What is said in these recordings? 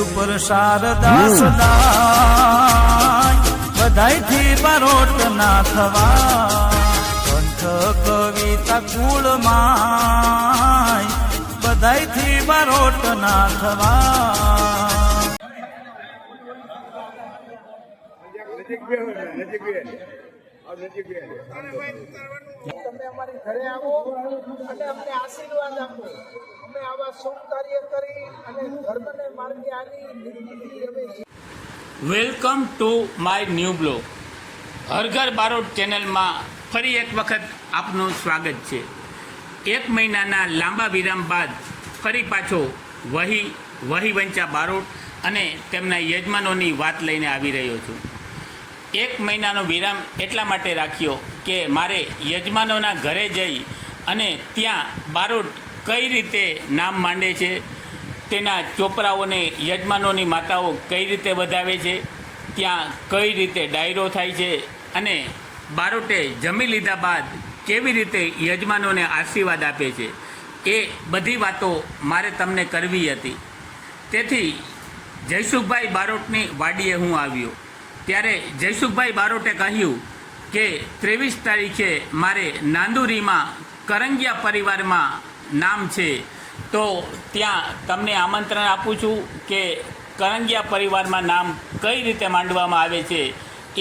ઉપર શારદાસ દાય બધાયથી બારોટ ના થવા કંઠ કવિતા કુળમાં બધાયથી બારોટ ના થવા તમે અમારી ઘરે આવો અને અમને આશીર્વાદ આપો. અમે આવા શુભ કાર્ય કરી અને ધર્મને માર્ગે આની નિવૃત્તિ અમે. Welcome to my new blog. હર ઘર બારોટ ચેનલમાં ફરી એક વખત આપનું સ્વાગત છે. એક મહિનાના લાંબા વિરામ બાદ ફરી પાછો વહી વંચા બારોટ અને તેમના યજમાનોની વાત લઈને આવી રહ્યો છું. એક મહિનાનો વિરામ એટલા માટે રાખ્યો કે મારે યજમાનોના ઘરે જઈ અને ત્યાં બારોટ કઈ રીતે નામ માંડે છે, તેના ચોપરાઓને યજમાનોની માતાઓ કઈ રીતે વધાવે છે, ત્યાં કઈ રીતે ડાયરો થાય છે અને બારોટે જમી લીધા બાદ કેવી રીતે યજમાનોને આશીર્વાદ આપે છે, એ બધી વાતો મારે તમને કરવી હતી. તેથી જયસુખભાઈ બારોટની વાડીએ હું આવ્યો ત્યારે જયસુખભાઈ બારોટે કહ્યું કે 23 તારીખે મારે નાંદુરીમાં કરંગિયા પરિવારમાં નામ છે, તો ત્યાં તમને આમંત્રણ આપું છું કે કરંગિયા પરિવારમાં નામ કઈ રીતે માંડવામાં આવે છે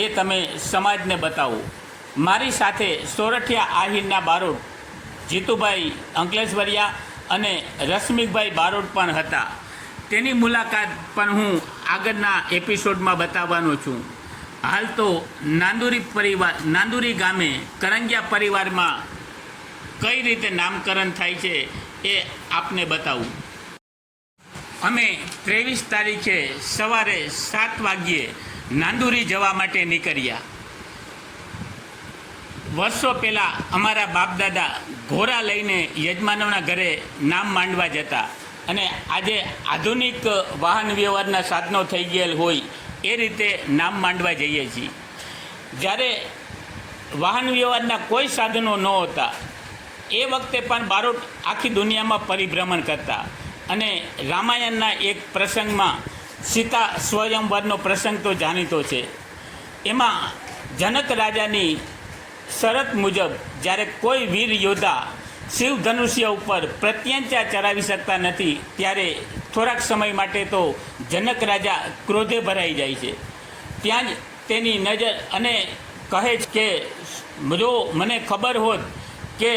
એ તમે સમાજને બતાવો. મારી સાથે સોરઠિયા આહિરના બારોટ જીતુભાઈ અંકલેશ્વરિયા અને રશ્મિકભાઈ બારોટ પણ હતા. તેની મુલાકાત પણ હું આગળના એપિસોડમાં બતાવવાનો છું. હાલ તો નાંદુરી ગામે કરંગિયા પરિવારમાં કઈ રીતે નામકરણ થાય છે એ આપને બતાવું. અમે 23 તારીખે સવારે 7 વાગ્યે નાંદુરી જવા માટે નીકળ્યા. વર્ષો પહેલાં અમારા બાપદાદા ઘોડા લઈને યજમાનોના ઘરે નામ માંડવા જતા અને આજે આધુનિક વાહન વ્યવહારના સાધનો થઈ ગયેલ હોય એ રીતે નામ માંડવા જઈએ છીએ. જ્યારે વાહન વ્યવહારના કોઈ સાધનો ન હતા એ વખતે પણ બારોટ આખી દુનિયામાં પરિભ્રમણ કરતા અને રામાયણના એક પ્રસંગમાં સીતા સ્વયંવરનો પ્રસંગ તો જાણીતો છે. એમાં જનક રાજાની શરત મુજબ જ્યારે કોઈ વીર યોદ્ધા શિવ ધનુષ્ય ઉપર પ્રત્યંચા ચડાવી શકતા નથી ત્યારે થોડાક સમય માટે તો જનક રાજા ક્રોધે ભરાઈ જાય છે. ત્યાં જ તેની નજર અને કહે છે કે જો મને ખબર હોત કે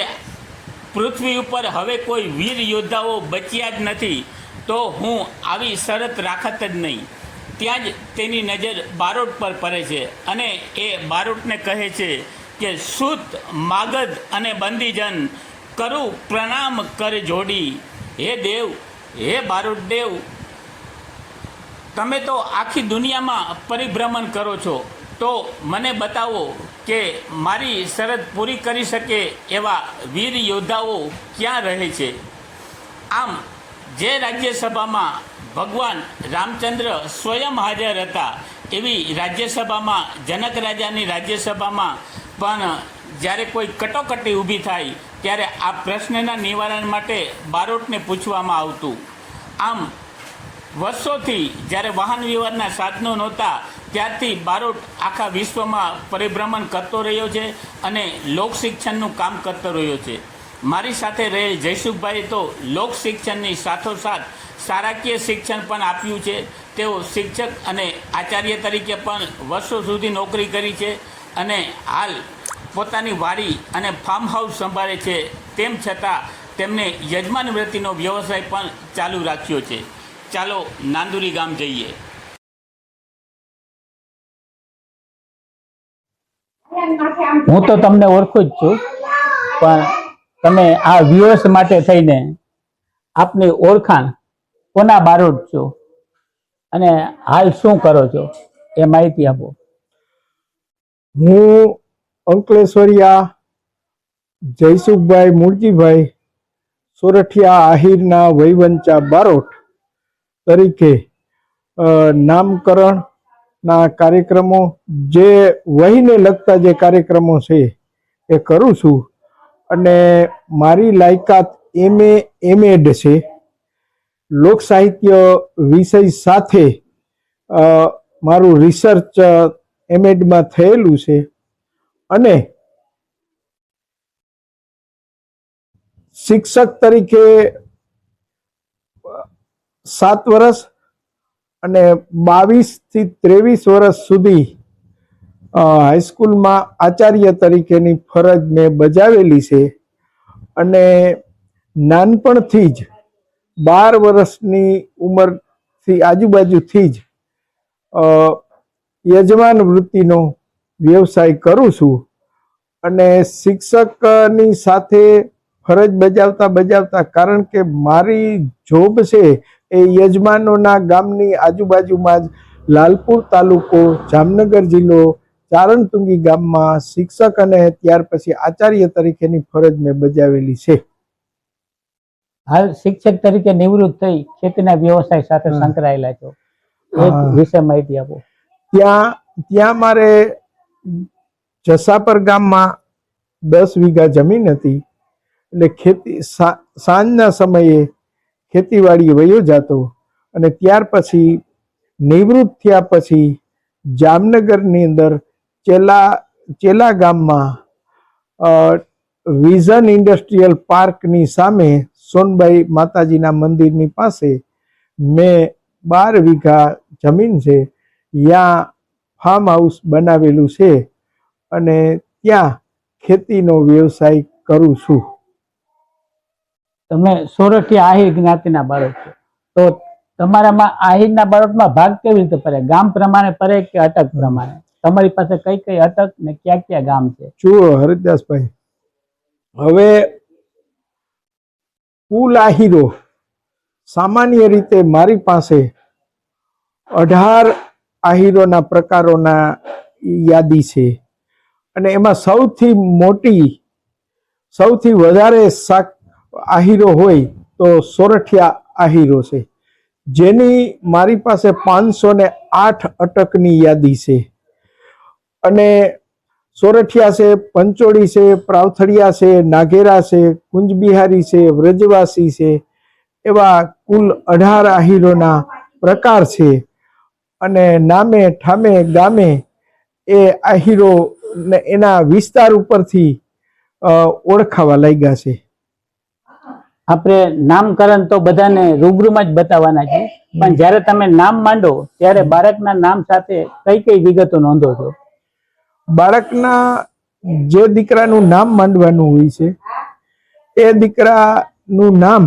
પૃથ્વી ઉપર હવે કોઈ વીર યોદ્ધાઓ બચ્યા જ નથી તો હું આવી શરત રાખત જ નહીં. ત્યાં જ તેની નજર બારોટ પર પડે છે અને એ બારોટને કહે છે કે સૂત માગધ અને બંદીજન કરું પ્રણામ કર જોડી. હે દેવ, હે બારોટ દેવ, તમે તો આખી દુનિયામાં પરિભ્રમણ કરો છો, તો મને બતાવો કે મારી શરત પૂરી કરી શકે એવા વીર યોદ્ધાઓ ક્યાં રહે છે. આમ જે રાજ્યસભામાં ભગવાન રામચંદ્ર સ્વયં હાજર હતા એવી રાજ્યસભામાં જનક રાજાની રાજ્યસભામાં પણ જ્યારે કોઈ કટોકટી ઊભી થાય ત્યારે આ પ્રશ્નના નિવારણ માટે બારોટને પૂછવામાં આવતું. આમ વર્ષોથી જ્યારે વાહન વ્યવહારના સાધનો નહોતા ત્યારથી બારોટ આખા વિશ્વમાં પરિભ્રમણ કરતો રહ્યો છે અને લોકશિક્ષણનું કામ કરતો રહ્યો છે. મારી સાથે રહેલ જયસુખભાઈએ તો લોકશિક્ષણની સાથોસાથ શાળાકીય શિક્ષણ પણ આપ્યું છે. તેઓ શિક્ષક અને આચાર્ય તરીકે પણ વર્ષો સુધી નોકરી કરી છે અને હાલ પોતાની વાડી અને ફાર્મ હાઉસ સંભાળે છે. તેમ છતાં તેમને યજમાન વૃત્તિનો વ્યવસાય પણ ચાલુ રાખ્યો છે. ચાલો નાંદુરી ગામ જઈએ. હું તો તમને ઓળખું જ છું, પણ તમે આ વ્યુઅર્સ માટે થઈને આપની ઓળખાણ કોના બારોટ છો અને હાલ શું કરો છો એ માહિતી આપો. હું અંકલેશ્વરિયા જયસુખભાઈ મૂળજીભાઈ સોરઠિયા આહિરના વહીવંચા બારોટ તરીકે નામકરણના કાર્યક્રમો, જે વહીને લગતા જે કાર્યક્રમો છે એ કરું છું. અને મારી લાયકાત એમએડ છે. લોક સાહિત્ય વિષય સાથે મારું રિસર્ચ એમએડમાં થયેલું છે અને શિક્ષક તરીકે 7 વર્ષ અને 22 થી 23 વર્ષ સુધી હાઈસ્કૂલમાં આચાર્ય તરીકેની ફરજ મેં બજાવેલી છે અને નાનપણથી જ 12 વર્ષની ઉંમરથી આજુબાજુથી જ યજમાન વૃત્તિનો વ્યવસાય કરું છું અને શિક્ષકની સાથે ફરજ બજાવતા કારણ કે મારી જોબ છે એ યજમાનોના ગામની આજુબાજુમાં જ લાલપુર તાલુકો જામનગર જિલ્લો ચારણતુંગી ગામમાં શિક્ષક અને ત્યાર પછી આચાર્ય તરીકેની ફરજ મેં બજાવેલી છે. હાલ શિક્ષક તરીકે નિવૃત્ત થઈ ખેતીના વ્યવસાય સાથે સંકળાયેલા છો, એક વિશે માહિતી આપો. ત્યાં મારે જસાપર ગામમાં 10 વીઘા જમીન હતી એટલે ખેતી સાંજના સમયે ખેતીવાડી વયો જતો અને ત્યાર પછી નિવૃત્ત થયા પછી જામનગરની અંદર ચેલા ગામમાં વિઝન ઇન્ડસ્ટ્રીયલ પાર્કની સામે સોનબાઈ માતાજીના મંદિરની પાસે મેં 12 વીઘા જમીન છે, ત્યાં ફાર્મ હાઉસ બનાવેલું છે અને ત્યાં ખેતીનો વ્યવસાય કરું છું. તમે સોરઠિયા આહિર જ્ઞાતિના બાળક છો, તો તમારામાં આહિરના બાળકમાં ભાગ કેવી રીતે પડે? ગામ પ્રમાણે પડે કે અટક પ્રમાણે? તમારી પાસે કઈ કઈ અટક ને ક્યાં ક્યાં ગામ છે? જુઓ હરિદાસભાઈ, હવે કુલ આહિરો સામાન્ય રીતે મારી પાસે 18 આહિરોના પ્રકારોના યાદી છે અને એમાં સૌથી વધારે આહિરો હોય તો સોરઠિયા આહિરો છે, જેની મારી પાસે 508 અટકની યાદી છે અને સોરઠિયા છે, પંચોળી છે, પ્રાવથડિયા છે, નાઘેરા છે, કુંજબિહારી છે, વ્રજવાસી છે, એવા કુલ 18 આહિરોના પ્રકાર છે અને નામે ઠામે ગામે એ આહિરો એના વિસ્તાર ઉપરથી ઓળખાવા લાગ્યા છે. આપણે નામકરણ તો બધાને રૂબરૂમાં જ બતાવવાના છે, પણ જ્યારે તમે નામ માંડો ત્યારે બાળકના નામ સાથે કઈ કઈ વિગતો નોંધો છો? બાળકના જે દીકરાનું નામ માંડવાનું હોય છે એ દીકરાનું નામ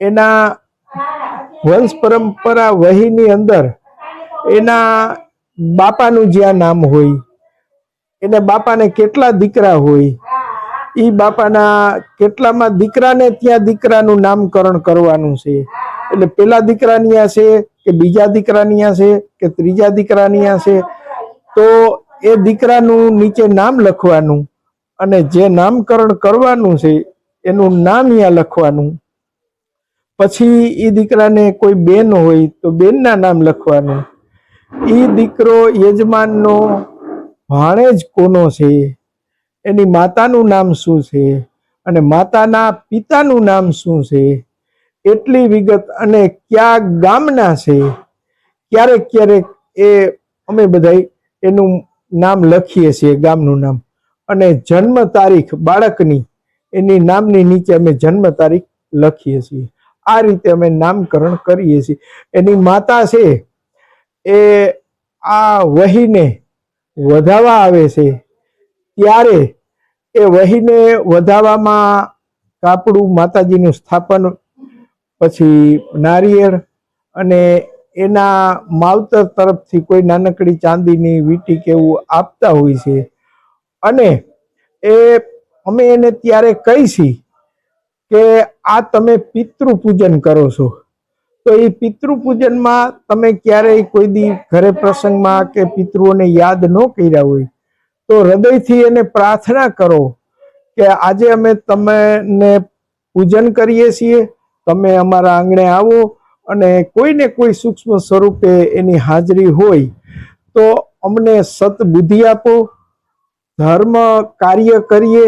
એના વંશ પરંપરા વહીની અંદર એના બાપાનું જ્યાં નામ હોય, એને બાપાને કેટલા દીકરા હોય, એ બાપાના કેટલામાં દીકરાને ત્યાં દીકરાનું નામકરણ કરવાનું છે. એટલે પેલા દીકરાની આ છે કે બીજા દીકરાની આ છે કે ત્રીજા દીકરાની આ છે, તો એ દીકરાનું નીચે નામ લખવાનું અને જે નામકરણ કરવાનું છે એનું નામ અહીંયા લખવાનું. પછી એ દીકરાને કોઈ બેન હોય તો બેનના નામ લખવાનું. એ દીકરો યજમાનનો ભાણેજ કોનો છે, એની માતાનું નામ શું છે અને માતાના પિતાનું નામ શું છે, એટલી વિગત અને કયા ગામના છે. ક્યારેક ક્યારેક એ અમે બધા એનું નામ લખીએ છીએ, ગામનું નામ, અને જન્મ તારીખ બાળકની એની નામની નીચે અમે જન્મ તારીખ લખીએ છીએ. આ રીતે અમે નામકરણ કરીએ છીએ. એની માતા છે એ આ વહીને વધાવા આવે છે ત્યારે એ વહીને વધાવામાં કાપડું, માતાજીનું સ્થાપન, પછી નારિયેળ અને એના માવતર તરફથી કોઈ નાનકડી ચાંદીની વીંટી કે એવું આપતા હોય છે અને અમે એને ત્યારે કહીશી કે આ તમે પિતૃ પૂજન કરો છો. તો એ પિતૃ પૂજનમાં તમે ક્યારેય કોઈ દી ઘરે પ્રસંગમાં કે પિતૃઓને યાદ ન કર્યા હોય તો હૃદયથી એને પ્રાર્થના કરો કે આજે અમે તમને પૂજન કરીએ છીએ, તમે અમારા આંગણે આવો અને કોઈને કોઈ સૂક્ષ્મ સ્વરૂપે એની હાજરી હોય તો અમને સતબુદ્ધિ આપો, ધર્મ કાર્ય કરીએ,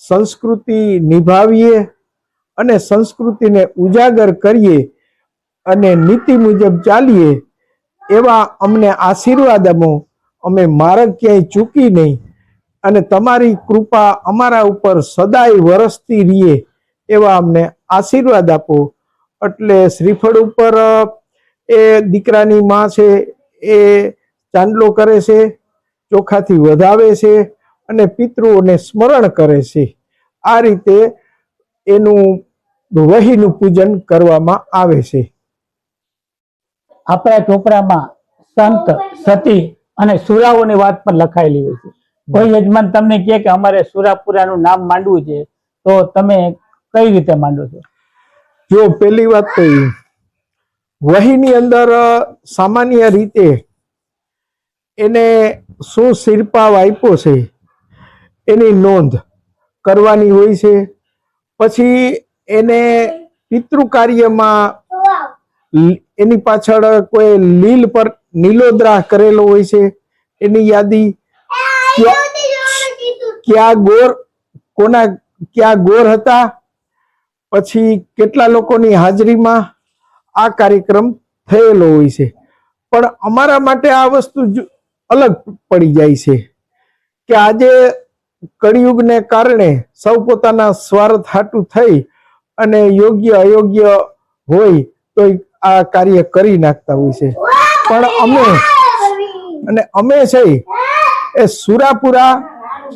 સંસ્કૃતિ નિભાવીએ અને સંસ્કૃતિને ઉજાગર કરીએ અને નીતિ મુજબ ચાલીએ એવા અમને આશીર્વાદ આપો. અમે માર્ગ ક્યાંય ચૂકી નહીં અને તમારી કૃપા અમારા ઉપર સદાય વરસતી રહીએ એવા અમને આશીર્વાદ આપો. એટલે શ્રીફળ ઉપર એ દીકરાની માં છે એ ચાંદલો કરે છે, ચોખાથી વધાવે છે અને પિતૃઓને સ્મરણ કરે છે. આ રીતે એનું વહીનું પૂજન કરવામાં આવે છે. આપણા ચોપડામાં સંત, સતી અને સુરાઓની વાત પણ લખાયેલી હોય છે. કોઈ યજમાન તમને કહે કે અમારે સુરાપુરાનું નામ માંડવું છે, તો તમે કઈ રીતે માંડો છો? જો પહેલી વાત તો વહીની અંદર સામાન્ય રીતે એને શું શિરપાવ આપ્યો છે એની નોંધ કરવાની હોય છે. પછી એને પિતૃ કાર્યમાં એની પાછળ કોઈ નીલોદ્રાહ કરેલો હોય છે, એની યાદી, ક્યાં ગોર હતા, પછી કેટલા લોકોની હાજરીમાં આ કાર્યક્રમ થયેલો હોય છે. પણ અમારા માટે આ વસ્તુ અલગ પડી જાય છે કે આજે કળિયુગને કારણે સૌ પોતાના સ્વાર્થ હાટું થઈ અને યોગ્ય અયોગ્ય હોય તો આ કાર્ય કરી નાખતા હોય છે. પણ અમે છે એ સુરાપુરા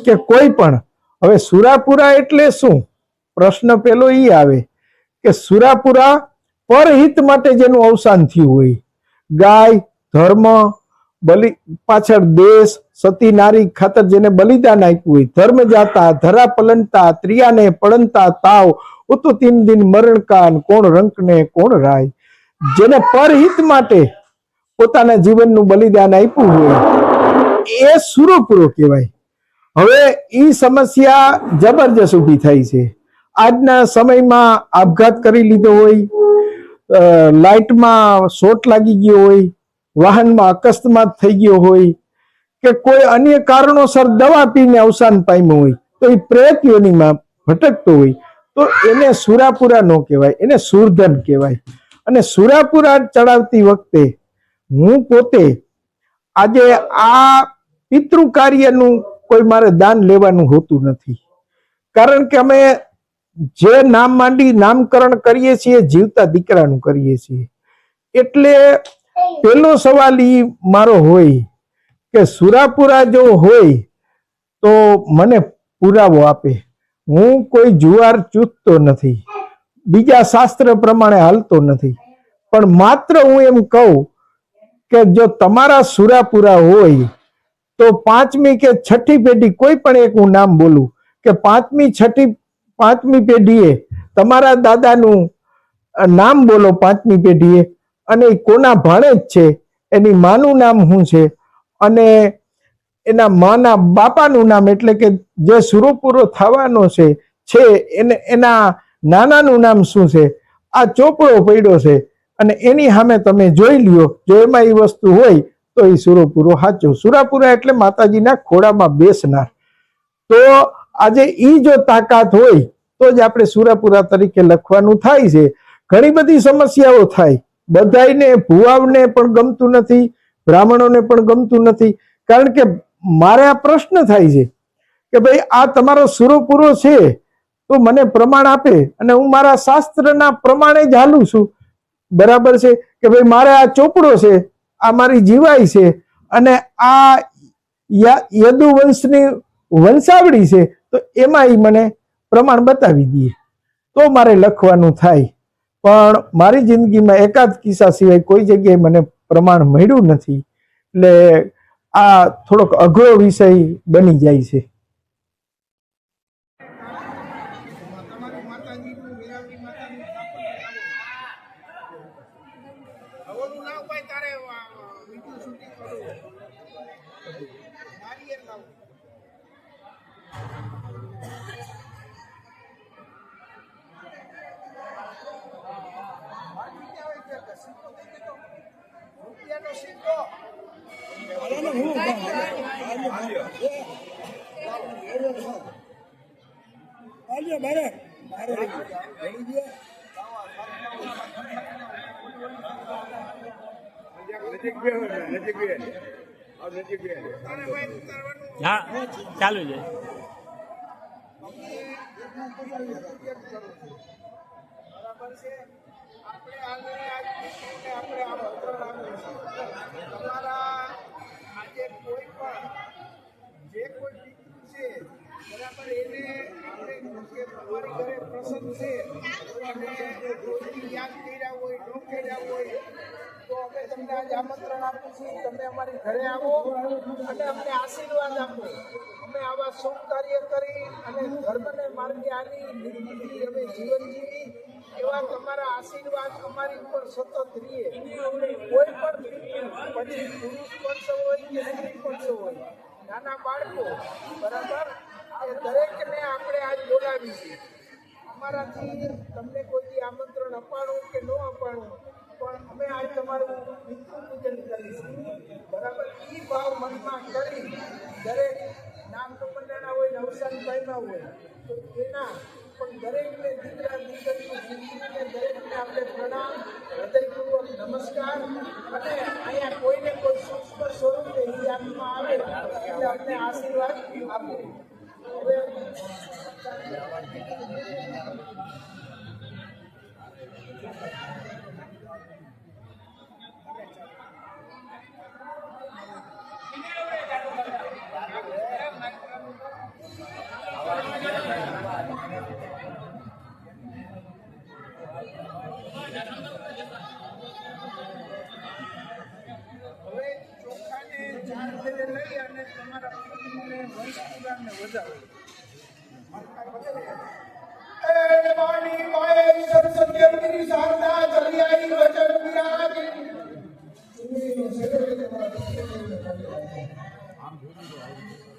કે કોઈ પણ, હવે સુરાપુરા એટલે શું? પ્રશ્ન પેલો ઈ આવે કે સુરાપુરા પરહિત માટે જેનું અવસાન થયું હોય, ગાય, ધર્મ, પાછળ દેશ, સતી નારી ખાતર જેને બલિદાન આપ્યું હોય, ધર્મ જાતા, ધરા પલનતા, ત્રિયાને પડનતા તાવ, ઉતો 3 દિન મરણ કાન, કોણ રંકને કોણ રાય. જેને પરહિત માટે પોતાના જીવનનું બલિદાન આપ્યું હોય એ સુરપુરો કહેવાય. હવે ઈ સમસ્યા જબરજસ્ત ઊભી થઈ છે. આજના સમયમાં આપઘાત કરી લીધો હોય, લાઇટમાં શોર્ટ લાગી ગયો હોય, વાહનમાં અકસ્માત થઈ ગયો હોય કે કોઈ અન્ય કારણોસર દવા પીને અવસાન પામ્યું હોય તો એ પ્રેત યોનિમાં ભટકતો હોય તો એને સુરાપુરા ન કહેવાય, એને સુરધન કહેવાય. અને સુરાપુરા ચડાવતી વખતે હું પોતે આજે આ પિતૃ કાર્યનું કોઈ મારે દાન લેવાનું હોતું નથી. કારણ કે અમે જે નામકરણ કરીએ છીએ જીવતા દીકરાનું કરીએ છીએ. એટલે પેલો સવાલ ઈ મારો હોય કે સુરાપુરા જો હોય તો મને પુરાવો આપે. હું કોઈ જુવાર ચૂકતો નથી, બીજા શાસ્ત્ર પ્રમાણે હાલતો નથી, પણ માત્ર હું એમ કહું કે જો તમારા સુરાપુરા હોય તો 5મી કે 6ઠી પેઢી કોઈ પણ એક હું નામ બોલું કે 5મી પેઢીએ તમારા દાદાનું નામ બોલો, 5મી પેઢીએ, અને કોના ભાણેજ છે, એની માનું નામ શું છે અને એના માના બાપાનું નામ એટલે કે જે સુરપુરો થવાનો છે એના નાનાનું નામ શું છે, આ ચોપડો પડ્યો છે અને એની સામે તમે જોઈ લ્યો. જો એમાં એ વસ્તુ હોય તો એ સુરપુરો સાચો. સુરાપુરા એટલે માતાજીના ખોળામાં બેસનાર. તો આજે ઈ જો તાકાત હોય તો જ આપણે સુરાપુરા તરીકે લખવાનું થાય છે. ઘણી બધી સમસ્યાઓ થાય, બધાયને, ભુવાઓને પણ ગમતું નથી, બ્રાહ્મણોને પણ ગમતું નથી. કારણ કે મારે આ પ્રશ્ન થાય છે કે ભાઈ આ તમારો સુરપુરો છે તો મને પ્રમાણ આપે અને હું મારા શાસ્ત્રના પ્રમાણે જ હાલું છું. બરાબર છે કે ભાઈ મારે આ ચોપડો છે, આ મારી જીવાય છે અને આ યદુવંશની વંશાવળી છે તો એમાં ઈ મને પ્રમાણ બતાવી દે તો મારે લખવાનું થાય. પણ મારી જિંદગીમાં એકાદ કિસ્સા સિવાય કોઈ જગ્યાએ મને પ્રમાણ મળ્યું નથી. એટલે આ થોડોક અઘરો વિષય બની જાય છે. હા ચાલુ છે. બરાબર છે. આપણે આગળ આજ દીકરીને આપણે આ પત્ર નાખ્યું છે. તમારા આજે કોઈ પણ જે કોઈ દીકરી છે બરાબર એને આપણે કે તમારી ઘરે પ્રસંગ છે અને કોઈ યાદ કર્યા હોય ન કર્યા હોય તો અમે તમને આજે આમંત્રણ આપીએ છીએ. તમે અમારી ઘરે આવો અને અમને આશીર્વાદ આપો. અમે આવા શુભ કાર્ય કરી અને ધર્મને માર્ગે આની નિર્ભૂતિ અમે જીવન જીવી એવા તમારા આશીર્વાદ અમારી ઉપર સતત રહીએ. કોઈ પણ પછી પુરુષ પક્ષ હોય કે સ્ત્રી પક્ષ હોય, નાના બાળકો બરાબર એ દરેકને આપણે આજ બોલાવી છે. અમારાથી તમને કોઈ આમંત્રણ અપાણું કે ન અપાણું પણ અમે આજ તમારું મિત્ર પૂજન કરીશું બરાબર. એ ભાવ મનમાં કરી દરેક નામ કમંડાના હોય ને અવસાન પામ્યા હોય તો એના પણ દરેકને દીકરા દીકરીઓ દીકરીને દરેકને આપણે પ્રણામ, હૃદયપૂર્વક નમસ્કાર અને અહીંયા કોઈને કોઈ સૂક્ષ્મ સ્વરૂપે એ આત્મા આવે એટલે અમને આશીર્વાદ આપો. હવે ચોખાને ચાર ફેરે લઈ અને તમારા કુટુંબને વંશપુરાણને વધાવો. વાણી વાય સરસ્વતી શારદા ચલી આવી વચન વિરાજ.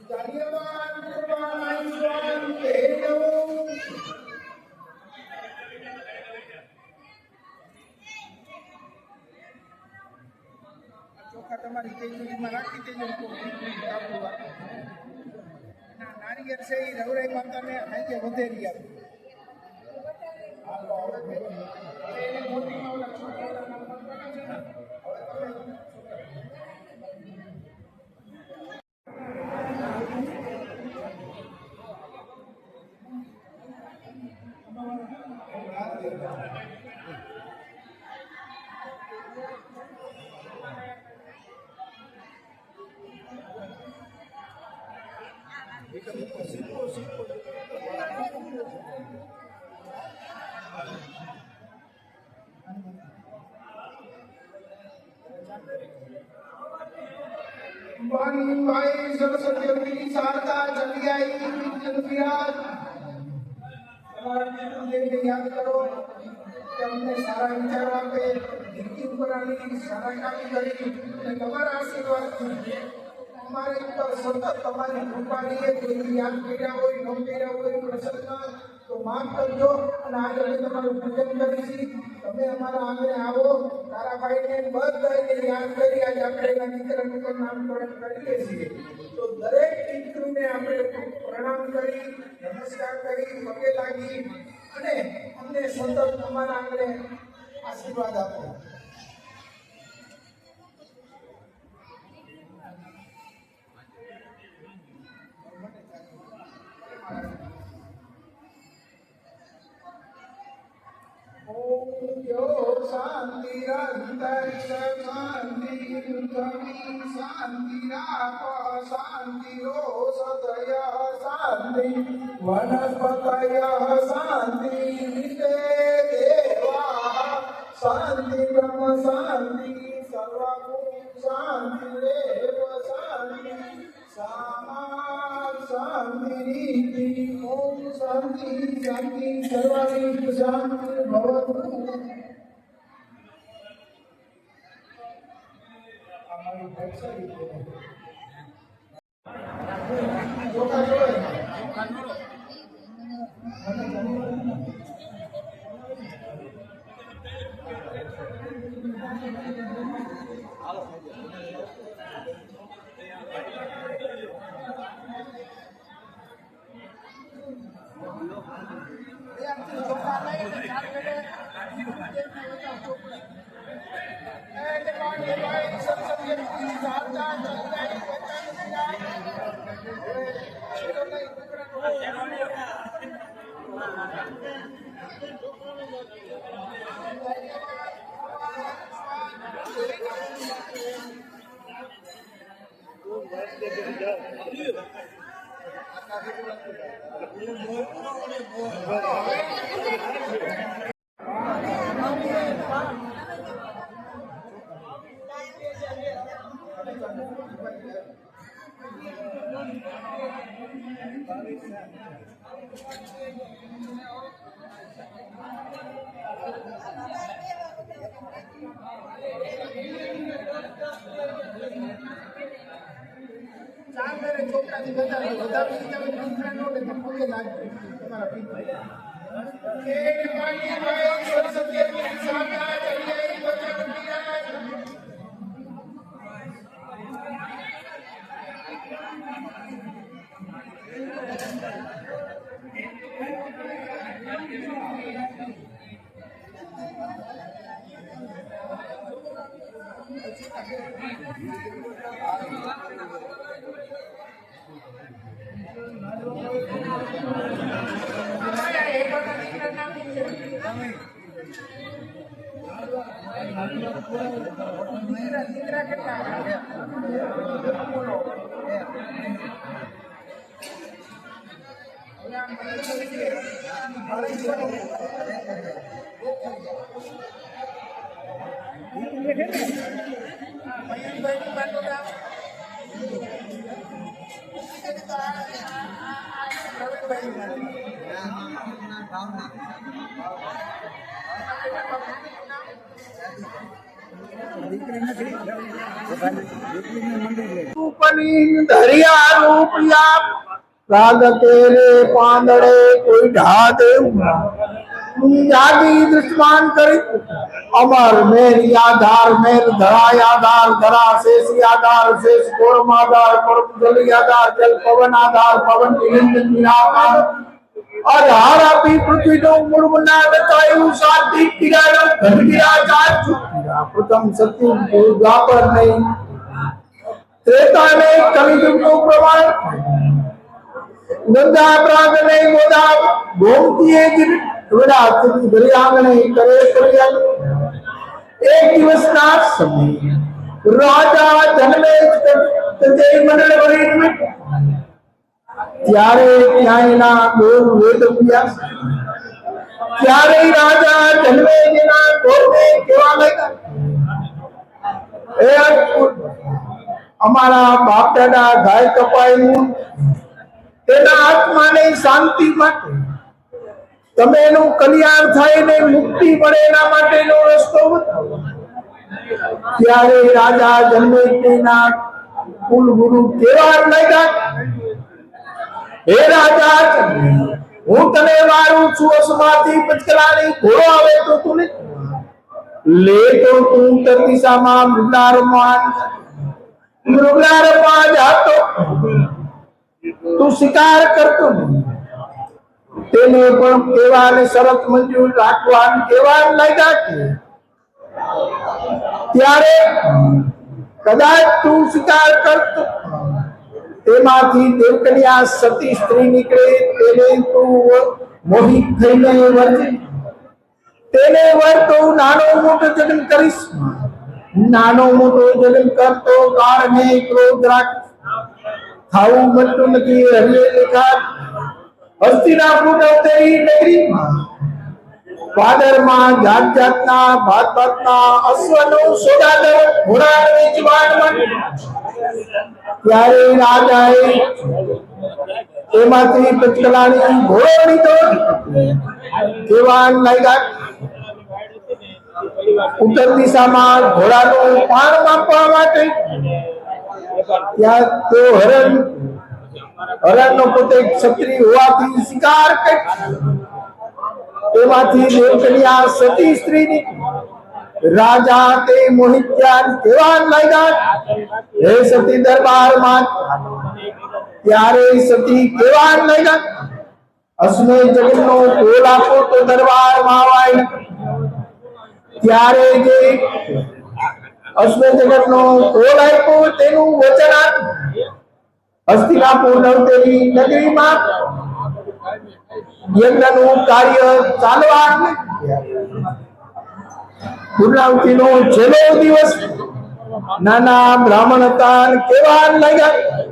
કાર્યવાન કૃપાણ સ્વાન તેનો ચોખા તમારી તેજુરીમાં રાખી દેજો. નારિયેળ છે એ રવરાઈ માતાને આજે વધેરી આપો. વાણી વાય સરસ્વતી શારદા ચલી આવી વચન વિરાજ. યાદ કરો કે અમને સારા વિચારો આપે, ધરતી ઉપર આની સારા કામ કરી અને તમારા આશીર્વાદથી અમારે ઉપર સતત તમારી કૃપા રહીએ. કોઈ યાદ કર્યા હોય ન કર્યા હોય પ્રસંગ તો માફ કરજો અને આજે અમે તમારું પૂજન કરીશું. તમે અમારા આંગણે આવો. તારાભાઈને બધાને યાદ કરી આજે આપણે એના દીકરાનું પણ નામકરણ કરીએ છીએ. તો દરેક દીકરીને આપણે પ્રણામ કરી, નમસ્કાર કરી, પગે લાગી અને અમને સતત તમારા આંગણે આશીર્વાદ આપો. શાંતિ અંતરિક્ષ શાંતિ પૃથ્વી શાંતિ રાપ શાંતિ સદય શાંતિ વનસ્પતય શાંતિ વિતે દેવા શાંતિ બ્રહ્મ શાંતિ સર્વભૂત શાંતિ રેવ શાંતિ સામા શાંતિ નીતિ ઓમ શાંતિ શાંતિ સર્વાણી શાંતિ ભવતુ. રૂપની ધરિયા રૂપિયા રાગ તેરે પાંદડે કોઈ ઢા દેવ જાગી દુશ્મન કરી અમર મેર યાધાર મેર ધરા યાધાર ધરા શેષ યાધાર શેષ કોરમ આધાર કોરમ જલ યાધાર જલ પવન આધાર પવન નિરંજન નિરાકાર આધાર આપી પૃથ્વીનો મૂળ બનાવ્યું શાંતિ કિરાનો ઘનગીરા ચાર ચુક્યા પ્રથમ સત્ય દ્વાપર નહીં ત્રેતા ને કલિયુગનું પ્રમાણ ગંગા પ્રાગ ને ગોદા ગોમતીએ જ વિરાટ દરિયાંગણે કરે કલ્યાણ એક દિવસના સમય રાજા જન્મે તે મંડળ વળી ત્યારે ત્યાંના ગોર વેદ વ્યાસ ત્યારે રાજા જન્મે જેના ગોરને કેવા લાગ્યા એ અમારા બાપ દાદા ગાય કપાયું તેના આત્માને શાંતિ માટે તમે એનું કલ્યાણ થાય ને મુક્તિ મળે એના માટેનો રસ્તો બતાવો ત્યારે રાજા જન્મેજયના કુલ ગુરુ કેવા લાગ્યા હે રાજા હું તને વારું છું અસમાથી પચકલાની ઘોડો આવે તો તું લે તો તું ઉત્તર દિશામાં મૃગલારમાં જાતો તું શિકાર કરતો તેને પણ કેવાને શરત મંજૂર રાખવાનું કેવા લાગ્યા કે ત્યારે કદાચ તું શિકાર કરતો તેમાંથી દેવકન્યા સતી સ્ત્રી નીકળે તેને તું મોહિત થઈને વર્તે તેને વર તો નાનો મોટો જન્મ કરીશ નાનો મોટો જન્મ કરતો કાળને ક્રોધ રાખ ખાવું મળતું નથી હરિયે લેખા હસ્તિનાપુર નવતેરી નગરીમાં પાદરમાં જાત જાતના ભાત ભાતના અશ્વનો સોદાદર ઘોડા વેચવાણ માટે ત્યારે રાજાએ એમાંથી પચકલાની ઘોડો લીધો કેવા લાગ્યા ઉત્તર દિશામાં ઘોડાનું પાણ માપવા માટે ત્યાં તો હરણનો પોતે ક્ષત્રિય હોવાથી શિકાર કર્યો એમાંથી દેવકન્યા સતી સ્ત્રીની રાજા તે મોહિત કેવા લાગ્યા હે સતી દરબારમાં ત્યારે સતી કેવા લાગ્યા અસમે જગતનો કોલ આપો તો દરબારમાં આવાય ત્યારે જે અશ્વ જગતનો કોલ આપ્યો તેનું વચન આપ્યું હસ્તિનાપુર નવતેરી નગરીમાં યજ્ઞનું કાર્ય ચાલવા પૂર્ણાવતીનો છેલ્લો દિવસ નાના બ્રાહ્મણ હતા કેવા લાગ્યા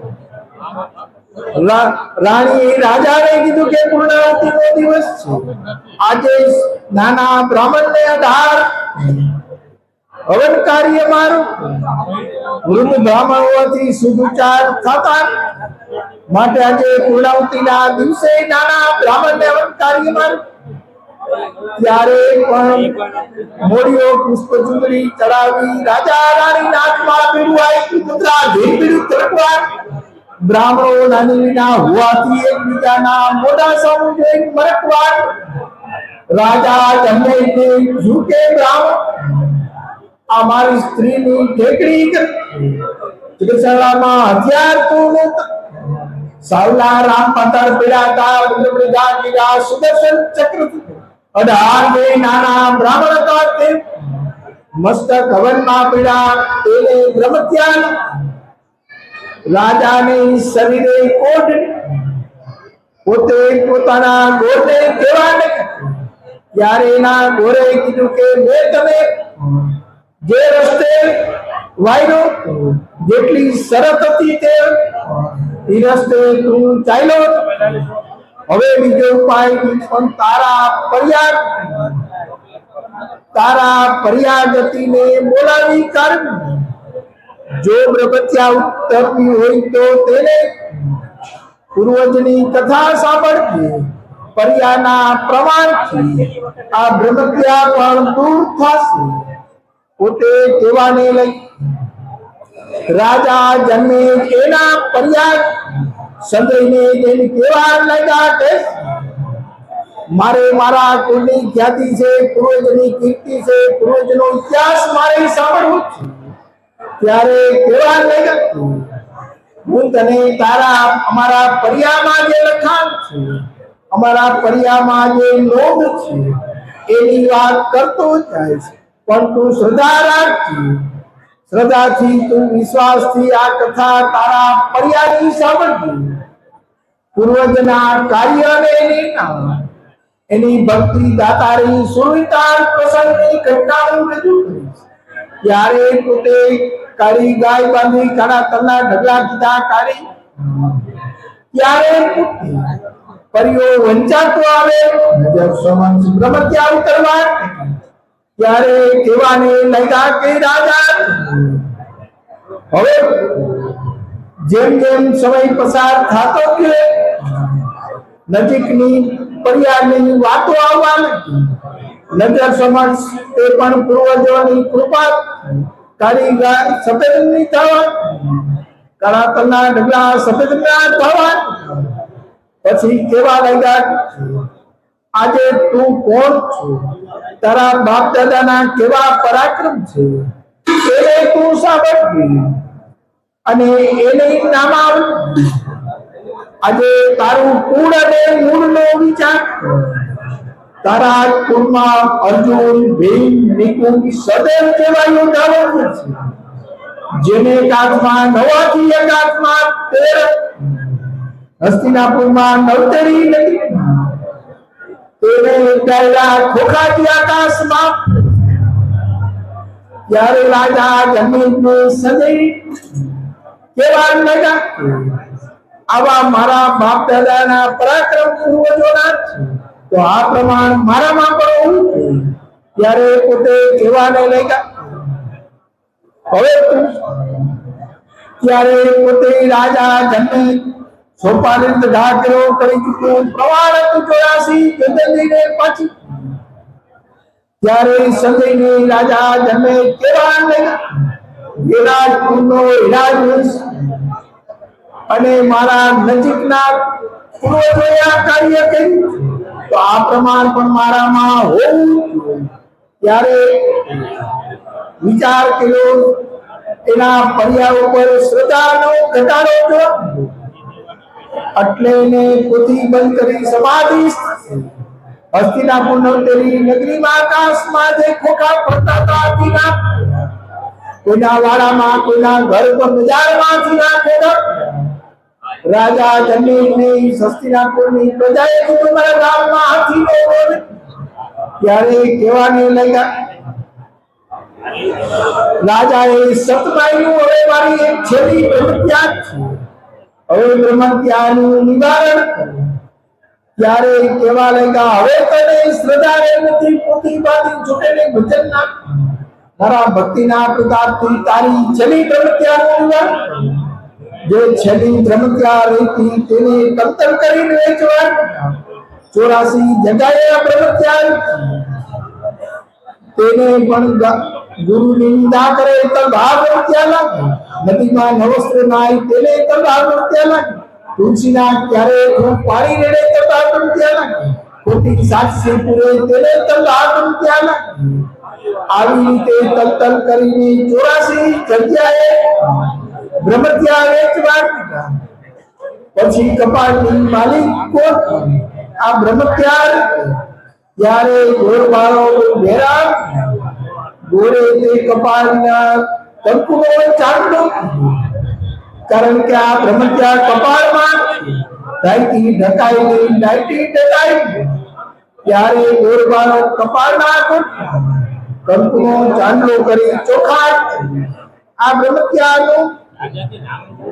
રાણી રાજાને કીધું કે પૂર્ણાવતીનો દિવસ છે, આજે નાના બ્રાહ્મણને આધાર હવન કાર્ય મારું વૃદ્ધ બ્રાહ્મણ હોવાથી સુદુચાર થતા માટે આજે પૂર્ણાવતીના દિવસે નાના બ્રાહ્મણને હવન કાર્ય મારું. ત્યારે પણ મોડીઓ પુષ્પચુંદડી ચડાવી રાજા રાણી નાથમાં પીડું આવી કુતરા ભીડ તરફવા બ્રાહ્મણો નાની વિના હોવાથી એકબીજાના મોઢા સામું જોઈ મરકવા રાજા જન્મે ઝૂકે બ્રાહ્મણ આ મારી સ્ત્રીની ઠેકડી ત્રિશલામાં હથિયાર તું સાવલા રામ પતર પીડાતા બુદ્ધા ગીરા સુદર્શન ચક્ર 18 નાના બ્રાહ્મણ હતા તે મસ્તક હવનમાં પીડા તેને બ્રહ્મત્યાન રાજાને શરીરે કોટ પોતે પોતાના ગોરને કહેવા ત્યારે એના ગોરે કીધું કે મેં તમે જે રસ્તે વાયરો જેટલી શરત હતી તે એ રસ્તે તું ચાલ્યો, હવે બીજો ઉપાય પણ તારા પર્યાગતિને બોલાવી કર. જો બ્રહ્મત્યા ઉત્તરવી હોય તો તેને પૂર્વજની કથા સાંભળવી, પર્યાના પ્રમાણથી આ બ્રહ્મત્યા પણ દૂર થશે. પોતે કહેવાને લઈ રાજા જન્મે એના પર્યાગ સંજયને જેને કહેવા લાગ્યા કે મારે મારા કુળની ખ્યાતિ છે, પૂર્વજની કીર્તિ છે, પૂર્વજનો ઇતિહાસ મારે સાંભળવું છે. ત્યારે કહેવા લાગ્યા હું તને તારા અમારા પર્યામાં જે લખાણ છે, અમારા પર્યામાં જે નોંધ છે એની વાત કરતો જાય છે, પણ તું શ્રદ્ધા રાખજે. શ્રદ્ધાથી તું વિશ્વાસથી આ કથા તારા પર્યાની સાંભળજે. પૂર્વજના કાર્યને એની ભક્તિ દાતારી સુરવિતાર પ્રસંગની ઘટનાઓ રજૂ કરી. ત્યારે પોતે કાળી ગાય બાંધી કાળા તલના ઢગલા કીધા કાળી. ત્યારે પરિયો વંચાતો આવે નજર સમક્ષ બ્રહ્મત્યા ઉતરવા. ત્યારે કહેવાને લાગ્યા કે રાજા હવે જેમ જેમ સમય પસાર થતો ગયો નજીકની પર્યાની વાતો આવવા લાગી. નજર સમક્ષ તે પણ પૂર્વજોની કૃપા કાળી ગાય સફેદની થવા, કાળા તલના ઢગલા સફેદના થવા. પછી કહેવા લાગ્યા આજે તું કોણ છો, તારા બાપ દાદાના કેવા પરાક્રમ છે એને તું સાંભળવી અને એને નામ આવડે. આજે તારું કુળ અને મૂળનો વિચાર. તારા કુળમાં અર્જુન, ભીમ, નિકુંજ, સદેવ જેવા યોદ્ધાઓ છે, જેને કાચમાં 9 થી 13 હસ્તિનાપુરમાં નવતરી નથી તેને ઉડાયેલા ખોખાથી આકાશમાં. ત્યારે રાજા જમીનને સજઈ કેવા લાગ્યા આવા મારા બાપ દાદાના પરાક્રમ પૂર્વજોના તો આ પ્રમાણ મારામાં પણ હોવું. ત્યારે પોતે કહેવાને લાગ્યા હવે ત્યારે પોતે રાજા જન્મે સોપારી ઢાકરો કરી ચૂક્યો પ્રમાણ 84 જંદલીને પાછી. ત્યારે સંજયને રાજા જન્મે કેવા લાગ્યા વિરાટ કુળનો વિરાટ વંશ અને મારા નજીકના પૂર્વજોએ આ કાર્ય કર્યું તો આ પ્રમાણ પણ મારામાં હોવું. ત્યારે વિચાર કર્યો એના પર્યા ઉપર શ્રદ્ધાનો ઘટાડો થયો એટલે એને પોથી બંધ કરી સમાધિ. હસ્તિનાપુર નવતેરી નગરીમાં આકાશમાં જે ખોખા ફરતા હતા કોઈના વાડામાં કોઈના ઘર પર બજારમાંથી નાખેલા. રાજા જમીને હસ્તિનાપુરની પ્રજાએ કીધું મારા ગામમાં હાથી નો બોલે. ત્યારે કહેવાને લાગ્યા રાજાએ સતમાઈનું હવે મારી એક છેલ્લી પ્રતિજ્ઞા છે. હવે બ્રહ્મત્યાનું નિવારણ કર્યું. ત્યારે કેવા લાગ્યા, હવે તને શ્રદ્ધા રે નથી, પોતી બાંધી છૂટેને ભજન ના તારા ભક્તિના પ્રતાપથી તારી છેલ્લી બ્રહ્મત્યાનું નિવારણ કર્યું. જે છેલ્લી બ્રહ્મત્યા રહેતી તેને તંતર કરીને વેચવા 84 જગાએ બ્રહ્મત્યા તેને પણ ગુરુની નિંદા કરે તો ભાવ બ્રહ્મત્યા લાગે. નદીમાં નવસ્ત્ર નાય તેને તો ભાવ બ્રહ્મત્યા લાગે. તુલસીના ક્યારે પાણી રેડે તો ભાવ બ્રહ્મત્યા લાગે. ખોટી સાક્ષી પૂરે તેને તો ભાવ બ્રહ્મત્યા લાગે. આવી રીતે તલતલ કરીને 84 જગ્યાએ બ્રહ્મત્યા વેચવા. પછી કપાળની માલિક કોણ? આ બ્રહ્મત્યાર. ત્યારે ગોરવાળો ઘેરા ગોરે તે કપાળના કંકુનો ચાંદલો, કારણ કે આ બ્રહ્મત્યાર કપાળમાં ડાયટી ઢકાઈ ગઈ, ડાયટી ઢકાઈ. ત્યારે ગોરવાળો કપાળના કંકુનો ચાંદલો કરી ચોખાટ આ બ્રહ્મત્યારનો.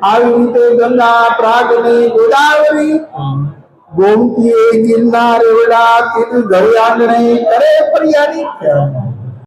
આવી રીતે ગંગા, પ્રાગની, ગોદાવરી, ગોમતીએ, ગિરનાર, રેવડા, તીર્થ ઘરે આંગણે કરે ફરિયાદી.